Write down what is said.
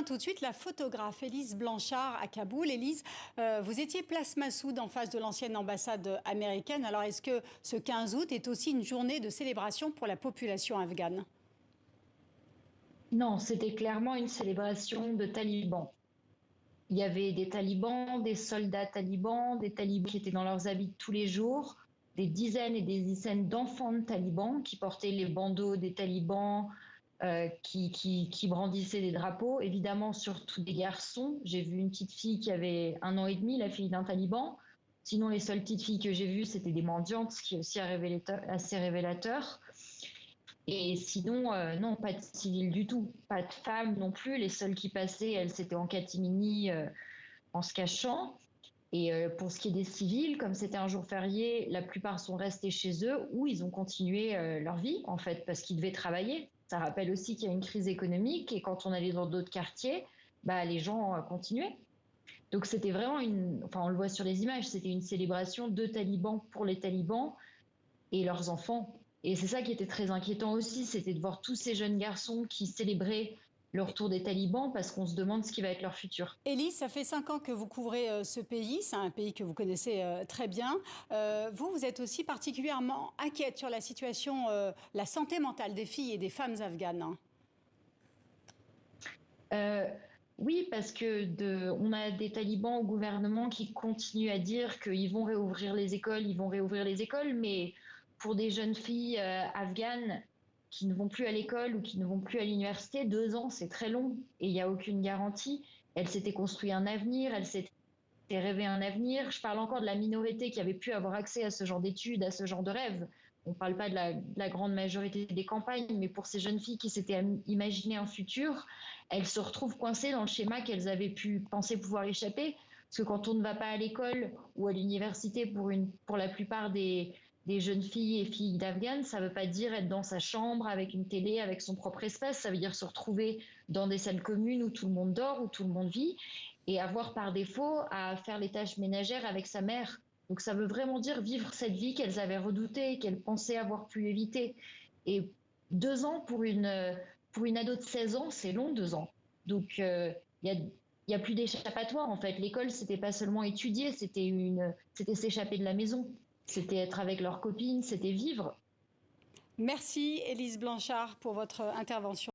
rejoint tout de suite la photographe Élise Blanchard à Kaboul. Élise, vous étiez place Massoud en face de l'ancienne ambassade américaine. Alors est-ce que ce 15 août est aussi une journée de célébration pour la population afghane? Non, c'était clairement une célébration de talibans. Il y avait des talibans, des soldats talibans, des talibans qui étaient dans leurs habits de tous les jours, des dizaines et des dizaines d'enfants de talibans qui portaient les bandeaux des talibans, qui brandissaient des drapeaux. Évidemment, surtout des garçons. J'ai vu une petite fille qui avait 1 an et demi, la fille d'un taliban. Sinon, les seules petites filles que j'ai vues, c'était des mendiantes, ce qui est aussi assez révélateur. Et sinon, non, pas de civils du tout, pas de femmes non plus. Les seules qui passaient, elles, c'était en catimini, en se cachant. Et pour ce qui est des civils, comme c'était un jour férié, la plupart sont restés chez eux ou ils ont continué leur vie, en fait, parce qu'ils devaient travailler. Ça rappelle aussi qu'il y a une crise économique et quand on allait dans d'autres quartiers, bah, les gens continuaient. Donc c'était vraiment enfin on le voit sur les images, c'était une célébration de talibans pour les talibans et leurs enfants. Et c'est ça qui était très inquiétant aussi, c'était de voir tous ces jeunes garçons qui célébraient le retour des talibans parce qu'on se demande ce qui va être leur futur. Élise, ça fait 5 ans que vous couvrez ce pays. C'est un pays que vous connaissez très bien. Vous êtes aussi particulièrement inquiète sur la situation, la santé mentale des filles et des femmes afghanes. Euh, oui, parce que on a des talibans au gouvernement qui continuent à dire qu'ils vont réouvrir les écoles, ils vont réouvrir les écoles, mais pour des jeunes filles afghanes qui ne vont plus à l'école ou qui ne vont plus à l'université, 2 ans, c'est très long et il n'y a aucune garantie. Elles s'étaient construit un avenir, elles s'étaient rêvé un avenir. Je parle encore de la minorité qui avait pu avoir accès à ce genre d'études, à ce genre de rêves. On ne parle pas de la grande majorité des campagnes, mais pour ces jeunes filles qui s'étaient imaginé un futur, elles se retrouvent coincées dans le schéma qu'elles avaient pu penser pouvoir échapper. Parce que quand on ne va pas à l'école ou à l'université pour la plupart des jeunes filles et filles d'Afghanes, ça ne veut pas dire être dans sa chambre avec une télé, avec son propre espace. Ça veut dire se retrouver dans des salles communes où tout le monde dort, où tout le monde vit, et avoir par défaut à faire les tâches ménagères avec sa mère. Donc ça veut vraiment dire vivre cette vie qu'elles avaient redoutée, qu'elles pensaient avoir pu éviter. Et 2 ans pour une ado de 16 ans, c'est long, 2 ans. Donc il y a plus d'échappatoire en fait. L'école, c'était pas seulement étudier, c'était s'échapper de la maison, c'était être avec leurs copines, c'était vivre. Merci Élise Blanchard pour votre intervention.